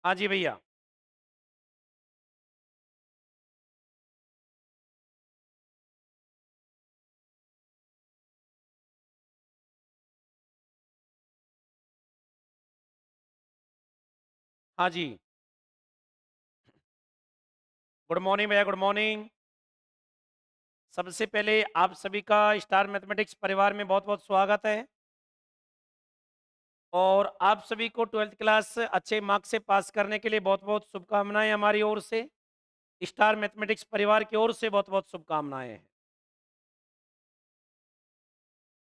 हाँ जी भैया। हाँ जी। गुड मॉर्निंग भैया, गुड मॉर्निंग। सबसे पहले आप सभी का स्टार मैथमेटिक्स परिवार में बहुत-बहुत स्वागत है और आप सभी को 12th क्लास अच्छे मार्क्स से पास करने के लिए बहुत-बहुत शुभकामनाएँ हमारी ओर से। स्टार मैथमेटिक्स परिवार की ओर से बहुत-बहुत शुभकामनाएँ हैं।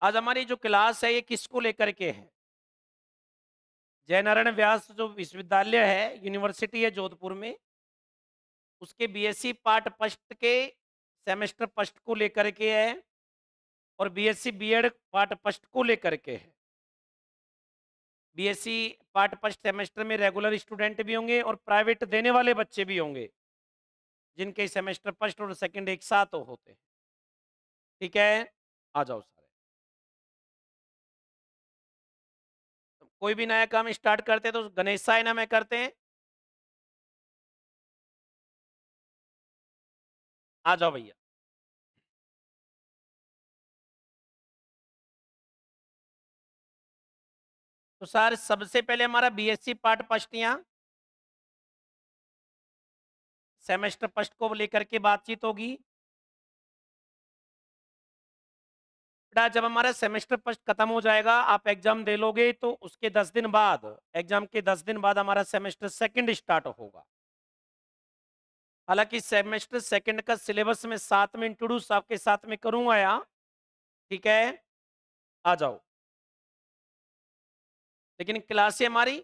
आज हमारी जो क्लास है ये किसको लेकर के है? जयनारायण व्यास जो विश्वविद्यालय है, यूनिवर्सिटी है जोधपुर में, उसके बीएससी पार्ट फर्स्ट के सेमेस्टर फर्स्ट को लेकर के है और बीएससी बीएड पार्ट फर्स्ट को लेकर के है। बीएससी पार्ट फर्स्ट सेमेस्टर में रेगुलर स्टूडेंट भी होंगे और प्राइवेट देने वाले बच्चे भी होंगे, जिनके सेमेस्टर फर्स्ट और सेकंड एक साथ होते हैं। ठीक है, आ जाओ सारे। तो कोई भी नया काम स्टार्ट करते हैं तो गणेशाय नमः करते हैं। आ जाओ भैया। तो सर सबसे पहले हमारा बीएससी पार्ट फर्स्ट यहाँ सेमेस्टर फर्स्ट को लेकर के बातचीत होगी। बेटा जब हमारा सेमेस्टर फर्स्ट खत्म हो जाएगा, आप एग्जाम दे लोगे तो उसके 10 दिन बाद, एग्जाम के 10 दिन बाद हमारा सेमेस्टर सेकंड स्टार्ट होगा। हालांकि सेमेस्टर सेकंड का सिलेबस में साथ में इंट्रोड्यूस आपके साथ में करूंगा यहाँ। ठीक है, आ जाओ। लेकिन क्लासें हमारी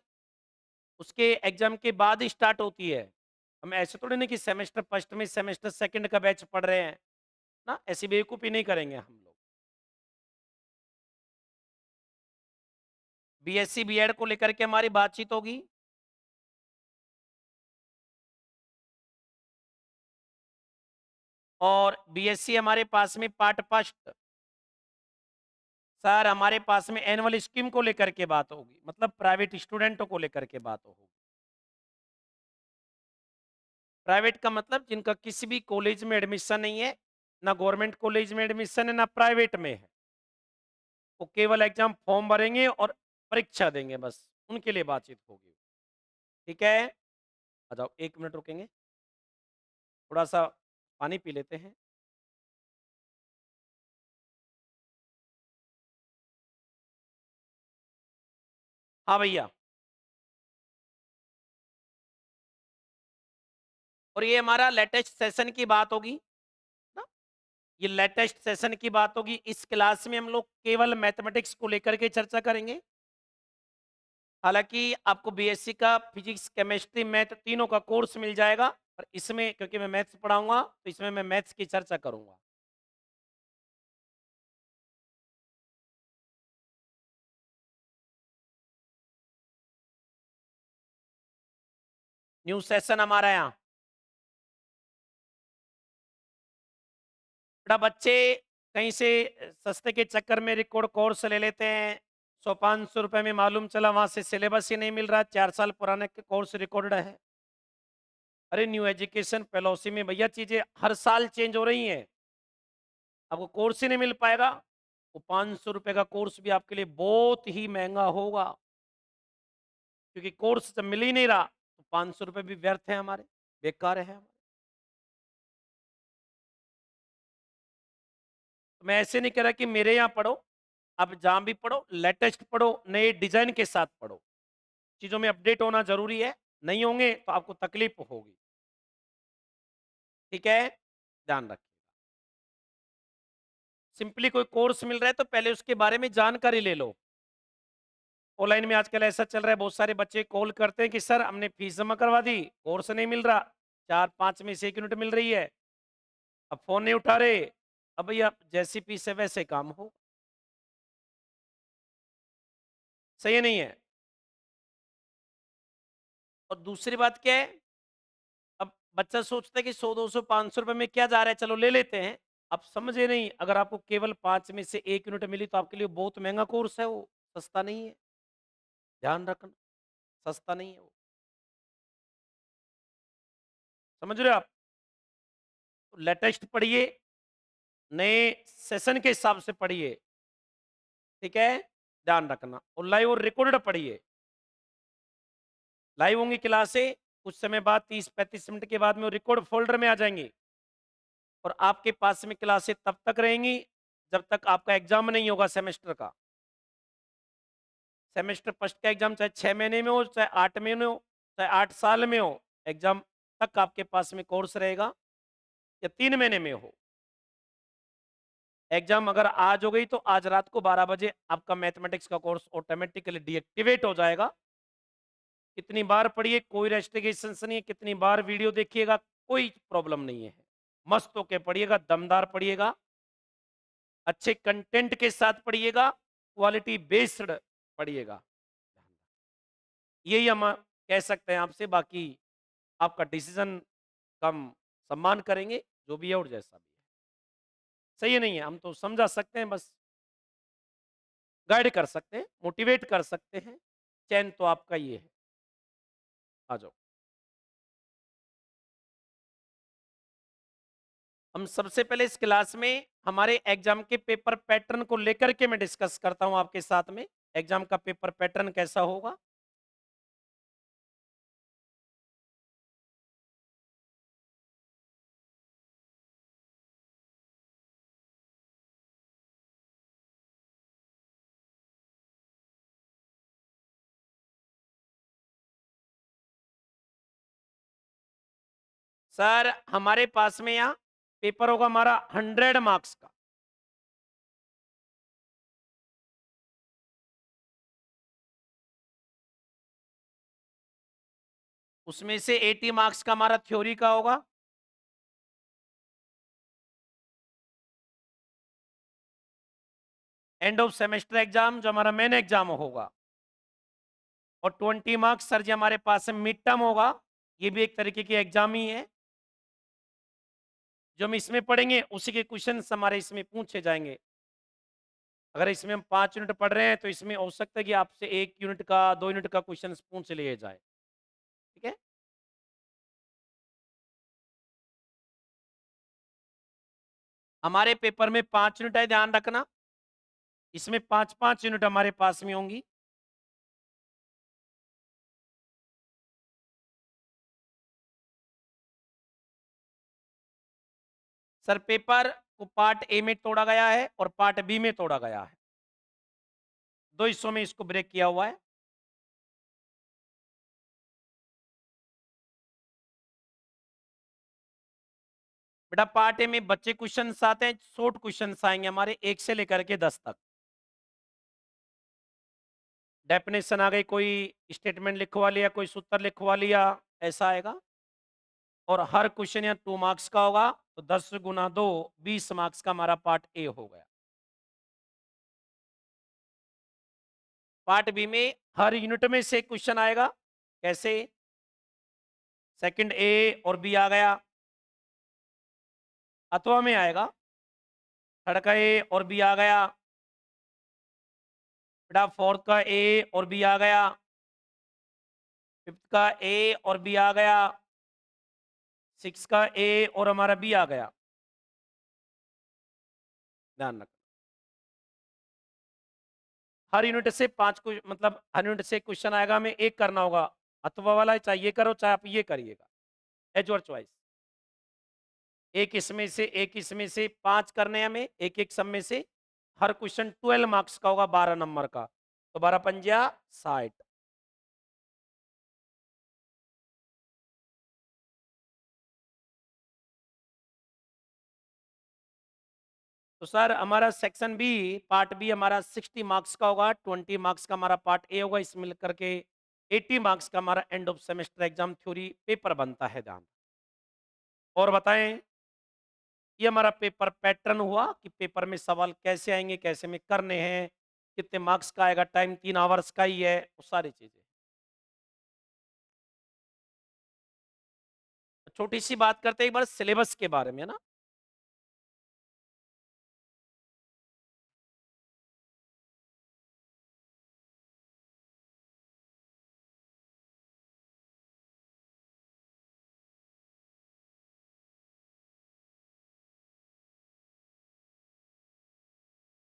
उसके एग्जाम के बाद ही स्टार्ट होती है। हम ऐसे थोड़ी नहीं कि सेमेस्टर फर्स्ट में सेमेस्टर सेकंड का बैच पढ़ रहे हैं ना, ऐसी बेवकूफ़ी नहीं करेंगे हम लोग। बीएससी बीएड को लेकर के हमारी बातचीत होगी। और बीएससी हमारे पास में पार्ट फर्स्ट, सर हमारे पास में एनुअल स्कीम को लेकर के बात होगी, मतलब प्राइवेट स्टूडेंटों को लेकर के बात होगी। प्राइवेट का मतलब जिनका किसी भी कॉलेज में एडमिशन नहीं है, ना गवर्नमेंट कॉलेज में एडमिशन है ना प्राइवेट में है, वो केवल एग्जाम फॉर्म भरेंगे और परीक्षा देंगे, बस उनके लिए बातचीत होगी। ठीक है, आ जाओ 1 मिनट रुकेंगे, थोड़ा सा पानी पी लेते हैं। हाँ भैया। और ये हमारा लेटेस्ट सेशन की बात होगी ना, ये लेटेस्ट सेशन की बात होगी। इस क्लास में हम लोग केवल मैथमेटिक्स को लेकर के चर्चा करेंगे। हालांकि आपको बीएससी का फिजिक्स केमिस्ट्री मैथ तीनों का कोर्स मिल जाएगा, पर इसमें क्योंकि मैं मैथ्स पढ़ाऊंगा तो इसमें मैं मैथ्स की चर्चा करूंगा। न्यू सेशन हमारा यहाँ। बेटा बच्चे कहीं से सस्ते के चक्कर में रिकॉर्ड कोर्स ले लेते हैं, 100-500 रुपए में मालूम चला वहां से सिलेबस ही नहीं मिल रहा, 4 साल पुराने कोर्स रिकॉर्ड है। अरे न्यू एजुकेशन पॉलिसी में भैया चीजें हर साल चेंज हो रही हैं, आपको कोर्स ही नहीं मिल पाएगा। वो 500 रुपए का कोर्स भी आपके लिए बहुत ही महंगा होगा, क्योंकि कोर्स जब मिल ही नहीं रहा तो 500 रुपए भी व्यर्थ है हमारे, बेकार है हमारे। तो मैं ऐसे नहीं कह रहा कि मेरे यहाँ पढ़ो, आप जहां भी पढ़ो लेटेस्ट पढ़ो, नए डिजाइन के साथ पढ़ो। चीजों में अपडेट होना जरूरी है, नहीं होंगे तो आपको तकलीफ होगी। ठीक है, ध्यान रखिए। सिंपली कोई कोर्स मिल रहा है तो पहले उसके बारे में जानकारी ले लो। ऑनलाइन में आजकल ऐसा चल रहा है, बहुत सारे बच्चे कॉल करते हैं कि सर हमने फीस जमा करवा दी, कोर्स नहीं मिल रहा, 4-5 में से 1 यूनिट मिल रही है, अब फोन नहीं उठा रहे। अब भैया जैसी फीस है वैसे काम हो, सही नहीं है। और दूसरी बात क्या है, अब बच्चा सोचता है कि 100-200-500 रुपए में क्या जा रहा है, चलो ले लेते हैं। आप समझे नहीं, अगर आपको केवल 5 में से 1 यूनिट मिली तो आपके लिए बहुत महंगा कोर्स है वो, सस्ता नहीं है। ध्यान रखना, सस्ता नहीं है वो। समझ रहे हो आप? लेटेस्ट पढ़िए, नए सेशन के हिसाब से पढ़िए, ठीक है? ध्यान रखना। और लाइव और रिकॉर्डेड पढ़िए। लाइव होंगी क्लासें, कुछ समय बाद 30-35 मिनट के बाद में वो रिकॉर्ड फोल्डर में आ जाएंगी, और आपके पास में क्लासें तब तक रहेंगी जब तक आपका एग्जाम नहीं होगा सेमेस्टर का। सेमेस्टर फर्स्ट का एग्जाम चाहे 6 महीने में हो, चाहे 8 महीने हो, चाहे 8 साल में हो, एग्जाम तक आपके पास में कोर्स रहेगा, या 3 महीने में हो। एग्जाम अगर आज हो गई तो आज रात को 12 बजे आपका मैथमेटिक्स का कोर्स ऑटोमेटिकली डीएक्टिवेट हो जाएगा। कितनी बार पढ़िए, कोई रेस्ट्रिक्शंस नहीं है, कितनी बार वीडियो देखिएगा कोई प्रॉब्लम नहीं है। मस्त होके पढ़िएगा, दमदार पढ़िएगा, अच्छे कंटेंट के साथ पढ़िएगा, क्वालिटी बेस्ड पढ़िएगा। यही हम कह सकते हैं आपसे, बाकी आपका डिसीजन का हम सम्मान करेंगे, जो भी है और जैसा भी है। सही है नहीं है, हम तो समझा सकते हैं, बस गाइड कर सकते हैं, मोटिवेट कर सकते हैं। चैन तो आपका ही है। आ जाओ। हम सबसे पहले इस क्लास में हमारे एग्जाम के पेपर पैटर्न को लेकर के मैं डिस्कस करता हूं आपके साथ में। एग्जाम का पेपर पैटर्न कैसा होगा। सर हमारे पास में यहाँ पेपर होगा हमारा 100 मार्क्स का। उसमें से 80 मार्क्स का हमारा थ्योरी का होगा, एंड ऑफ सेमेस्टर एग्जाम जो हमारा मेन एग्जाम होगा। और 20 मार्क्स सर जी हमारे पास मिड टर्म होगा, ये भी एक तरीके की एग्जाम ही है। जो हम इसमें पढ़ेंगे उसी के क्वेश्चन हमारे इसमें पूछे जाएंगे। अगर इसमें हम 5 यूनिट पढ़ रहे हैं तो इसमें हो सकता है कि आपसे 1 यूनिट का 2 यूनिट का क्वेश्चन पूछ लिए जाए, ठीक है। हमारे पेपर में 5 यूनिट है, ध्यान रखना। इसमें 5-5 यूनिट हमारे पास में होंगी। सर पेपर को पार्ट ए में तोड़ा गया है और पार्ट बी में तोड़ा गया है, दो हिस्सों में इसको ब्रेक किया हुआ है। बेटा पार्ट ए में बच्चे क्वेश्चन आते हैं, शॉर्ट क्वेश्चन आएंगे हमारे 1 से लेकर के 10 तक। डेफिनेशन आ गई, कोई स्टेटमेंट लिखवा लिया, कोई सूत्र लिखवा लिया, ऐसा आएगा। और हर क्वेश्चन यहाँ 2 मार्क्स का होगा, तो 10 × 2 20 मार्क्स का हमारा पार्ट ए हो गया। पार्ट बी में हर यूनिट में से क्वेश्चन आएगा। कैसे? सेकंड ए और बी आ गया, अथवा में आएगा थर्ड का ए और बी आ गया, बेटा फोर्थ का ए और बी आ गया, फिफ्थ का ए और बी आ गया, सिक्स का ए और हमारा बी आ गया। ध्यान रखना, हर यूनिट से 5 मतलब हर यूनिट से क्वेश्चन आएगा, हमें एक करना होगा। अथवा वाला चाहे ये करो चाहे आप ये करिएगा, एज योर चॉइस। एक इसमें से 5 करने हैं हमें, एक एक सब में से। हर क्वेश्चन 12 मार्क्स का होगा, 12 नंबर का, तो 12×5 = 60। तो सर हमारा सेक्शन बी पार्ट बी हमारा 60 मार्क्स का होगा, 20 मार्क्स का हमारा पार्ट ए होगा, इसमें मिल करके 80 मार्क्स का हमारा end of semester exam theory paper बनता है। ध्यान और बताएं, ये हमारा पेपर पैटर्न हुआ कि पेपर में सवाल कैसे आएंगे, कैसे में करने हैं, कितने मार्क्स का आएगा, टाइम 3 आवर्स का ही है, वो सारी चीजें। छोटी सी बात करते हैं एक बार सिलेबस के बारे में ना।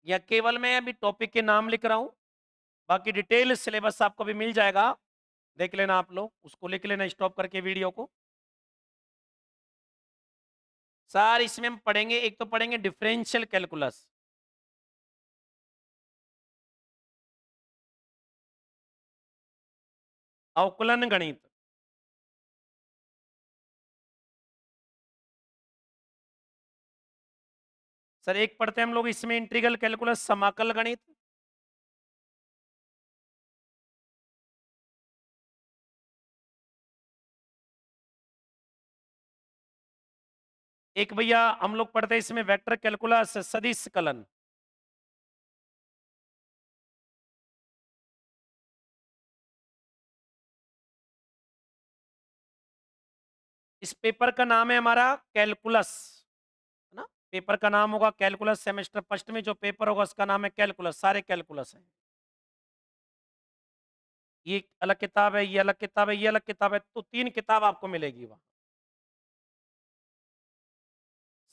या केवल मैं अभी टॉपिक के नाम लिख रहा हूं, बाकी डिटेल सिलेबस आपको भी मिल जाएगा, देख लेना आप लोग, उसको लिख लेना स्टॉप करके वीडियो को। सर इसमें हम पढ़ेंगे, एक तो पढ़ेंगे डिफरेंशियल कैलकुलस, अवकलन गणित, सर एक पढ़ते हैं हम लोग इसमें इंटीग्रल कैलकुलस, समाकल गणित, एक भैया हम लोग पढ़ते हैं इसमें वेक्टर कैलकुलस, सदिश कलन, इस पेपर का नाम है हमारा कैलकुलस, है ना, पेपर का नाम होगा कैलकुलस, सेमेस्टर फर्स्ट में जो पेपर होगा उसका नाम है कैलकुलस, सारे कैलकुलस हैं। ये अलग किताब है, ये अलग किताब है, ये अलग किताब है, तो 3 किताब आपको मिलेगी वहां।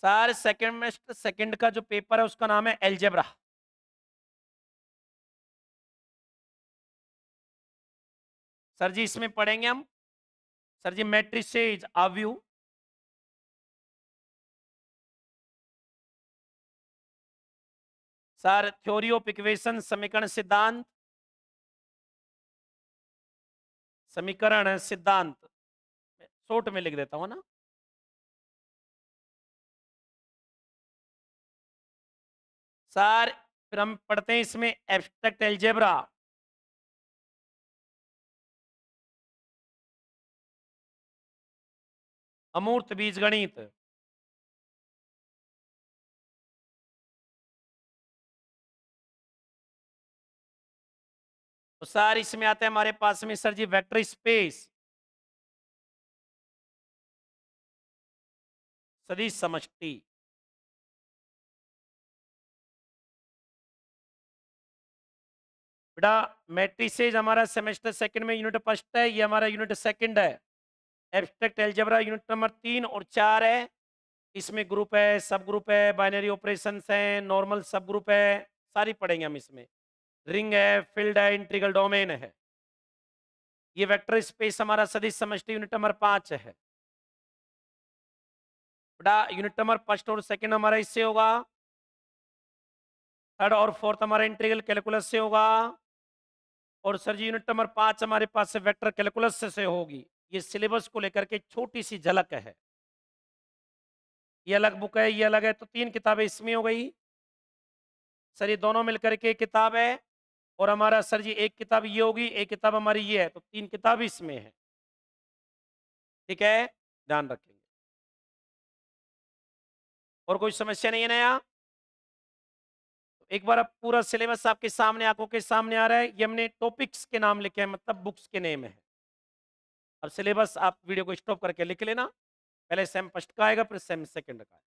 सर सेमेस्टर सेकंड का जो पेपर है उसका नाम है एलजेब्रा। सर जी इसमें पढ़ेंगे हम, सर जी मैट्रिसेज, आव्यू, सर थ्योरी ऑफ इक्वेशन, समीकरण सिद्धांत, समीकरण सिद्धांत शॉर्ट में लिख देता हूं ना। सर फिर हम पढ़ते हैं इसमें एब्स्ट्रैक्ट एलजेब्रा, अमूर्त बीजगणित, तो सर इसमें आते हैं हमारे पास में सर जी वेक्टर स्पेस, सदिश समष्टि, बेटा मैट्रिसेज हमारा सेमेस्टर सेकंड में यूनिट फर्स्ट है, ये हमारा यूनिट सेकंड है। एब्स्ट्रैक्ट एलजेब्रा यूनिट नंबर 3 और 4 है, इसमें ग्रुप है, सब ग्रुप है, बाइनरी ऑपरेशंस हैं, नॉर्मल सब ग्रुप है, सारी पढ़ेंगे हम इसमें, रिंग है, फील्ड है, इंटीग्रल डोमेन है। ये वेक्टर स्पेस हमारा सदिश समष्टि यूनिट नंबर 5 है। बेटा यूनिट नंबर फर्स्ट और सेकंड हमारा इससे होगा, थर्ड और फोर्थ हमारा इंटीग्रल कैलकुलस से होगा, और सर जी यूनिट नंबर 5 हमारे पास से वेक्टर कैलकुलस से होगी। ये सिलेबस को लेकर के छोटी सी झलक है, ये अलग बुक है, ये अलग है, तो 3 किताबें इसमें हो गई। सर ये दोनों मिलकर के एक किताब है, और हमारा सर जी एक किताब ये होगी, एक किताब हमारी ये है, तो 3 किताब इसमें है। ठीक है, ध्यान रखेंगे। और कोई समस्या नहीं है नया? तो एक बार अब पूरा सिलेबस आपके सामने, आंखों के सामने आ रहा है, ये हमने टॉपिक्स के नाम लिखे हैं, मतलब बुक्स के नेम है। अब सिलेबस आप वीडियो को स्टॉप करके लिख लेना, पहले सेम फर्स्ट का आएगा, फिर सेम सेकंड का आएगा,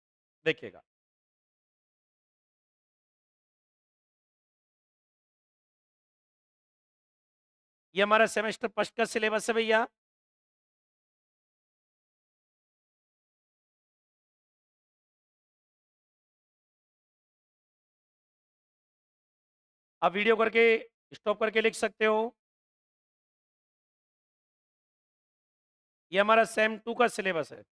देखिएगा। ये हमारा सेमेस्टर फर्स्ट का सिलेबस है भैया। आप वीडियो करके स्टॉप करके लिख सकते हो। ये हमारा सेम 2 का सिलेबस है।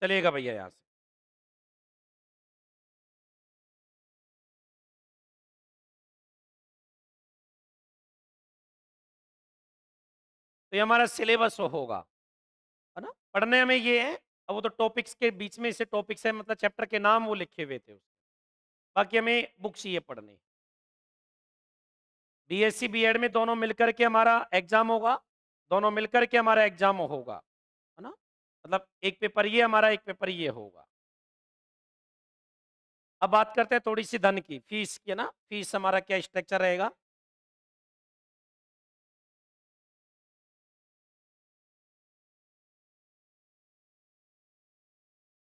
चलिएगा भैया यहाँ से। तो ये हमारा सिलेबस होगा, है ना? पढ़ने में ये है, अब वो तो टॉपिक्स के बीच में से टॉपिक्स है, मतलब चैप्टर के नाम वो लिखे हुए थे उसमें। बाकी हमें बुक्स ये पढ़नी। बीएससी बीएड में दोनों मिलकर के हमारा एग्जाम होगा, दोनों मिलकर के हमारा एग्जाम होगा, है ना? मतलब एक पेपर ये हमारा, एक पेपर ये होगा। अब बात करते हैं थोड़ी सी धन की, फीस की, है ना? फीस हमारा क्या स्ट्रक्चर रहेगा?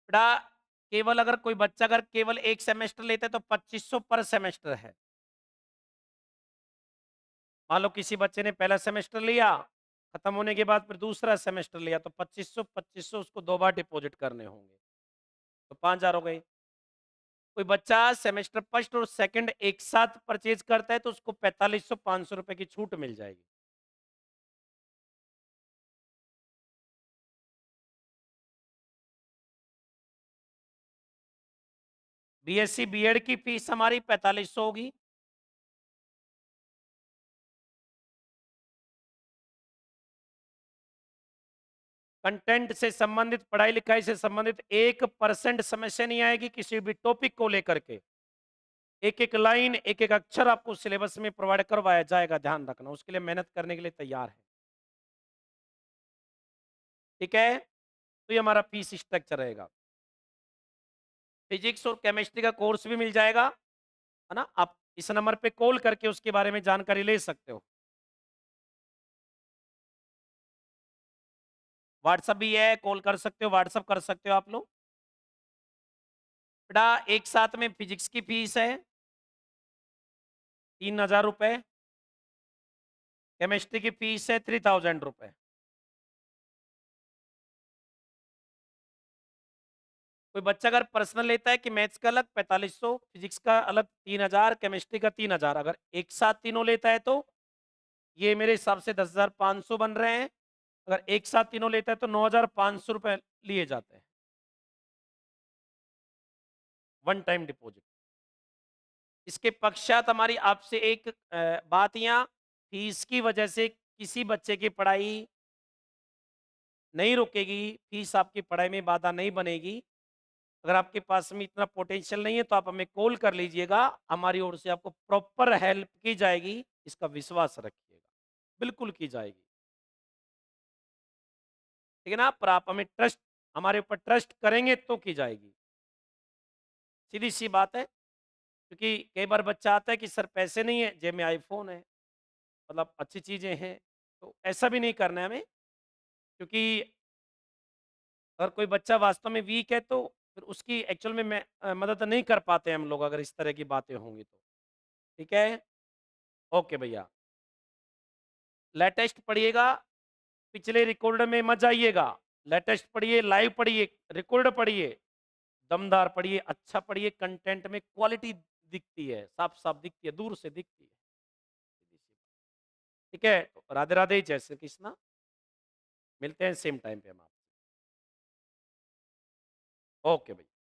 बेटा, केवल अगर कोई बच्चा अगर केवल एक सेमेस्टर लेता है तो 2500 पर सेमेस्टर है। मान लो किसी बच्चे ने पहला सेमेस्टर लिया, खत्म होने के बाद फिर दूसरा सेमेस्टर लिया, तो 2500 उसको 2 बार डिपॉजिट करने होंगे, तो 5000 हो गए। कोई बच्चा सेमेस्टर फर्स्ट और सेकंड एक साथ परचेज करता है तो उसको 4500 500 रुपए की छूट मिल जाएगी। बीएससी बीएड की फीस हमारी 4500 होगी। कंटेंट से संबंधित, पढ़ाई लिखाई से संबंधित 1% समस्या नहीं आएगी किसी भी टॉपिक को लेकर के। एक एक लाइन, एक एक अक्षर आपको सिलेबस में प्रोवाइड करवाया जाएगा, ध्यान रखना, उसके लिए मेहनत करने के लिए तैयार है। ठीक है, तो ये हमारा फीस स्ट्रक्चर रहेगा। फिजिक्स और केमिस्ट्री का कोर्स भी मिल जाएगा, है ना? आप इस नंबर पे कॉल करके उसके बारे में जानकारी ले सकते हो। व्हाट्सअप भी है, कॉल कर सकते हो, व्हाट्सअप कर सकते हो आप लोग। बेटा, एक साथ में फिजिक्स की फीस है 3000 रुपए, केमिस्ट्री की फीस है 3000 रुपए। कोई बच्चा अगर पर्सनल लेता है कि मैथ्स का अलग 4500, फिजिक्स का अलग 3000, केमिस्ट्री का 3000, अगर एक साथ तीनों लेता है तो ये मेरे हिसाब से 10,500 बन रहे हैं। अगर एक साथ तीनों लेता है तो 9,500 रुपए लिए जाते हैं, वन टाइम डिपॉजिट। इसके पश्चात हमारी आपसे एक बात, यहाँ फीस की वजह से किसी बच्चे की पढ़ाई नहीं रुकेगी, फीस आपकी पढ़ाई में बाधा नहीं बनेगी। अगर आपके पास में इतना पोटेंशियल नहीं है तो आप हमें कॉल कर लीजिएगा, हमारी ओर से आपको प्रॉपर हेल्प की जाएगी, इसका विश्वास रखिएगा, बिल्कुल की जाएगी। ठीक है ना? पर आप हमें ट्रस्ट, हमारे ऊपर ट्रस्ट करेंगे तो की जाएगी, सीधी सी बात है। क्योंकि कई बार बच्चा आता है कि सर पैसे नहीं है, जेब में आईफोन है, मतलब अच्छी चीजें हैं, तो ऐसा भी नहीं करना है हमें। क्योंकि अगर कोई बच्चा वास्तव में वीक है तो फिर उसकी एक्चुअल में मदद नहीं कर पाते हम लोग, अगर इस तरह की बातें होंगी तो। ठीक है, ओके भैया। लेटेस्ट पढ़िएगा, पिछले रिकॉर्ड में मत जाइएगा। लेटेस्ट पढ़िए, लाइव पढ़िए, रिकॉर्ड पढ़िए, दमदार पढ़िए, अच्छा पढ़िए, कंटेंट में क्वालिटी दिखती है, साफ साफ दिखती है, दूर से दिखती है। ठीक है, तो राधे राधे, जय श्री कृष्णा। मिलते हैं सेम टाइम पे हम आप। ओके भैया।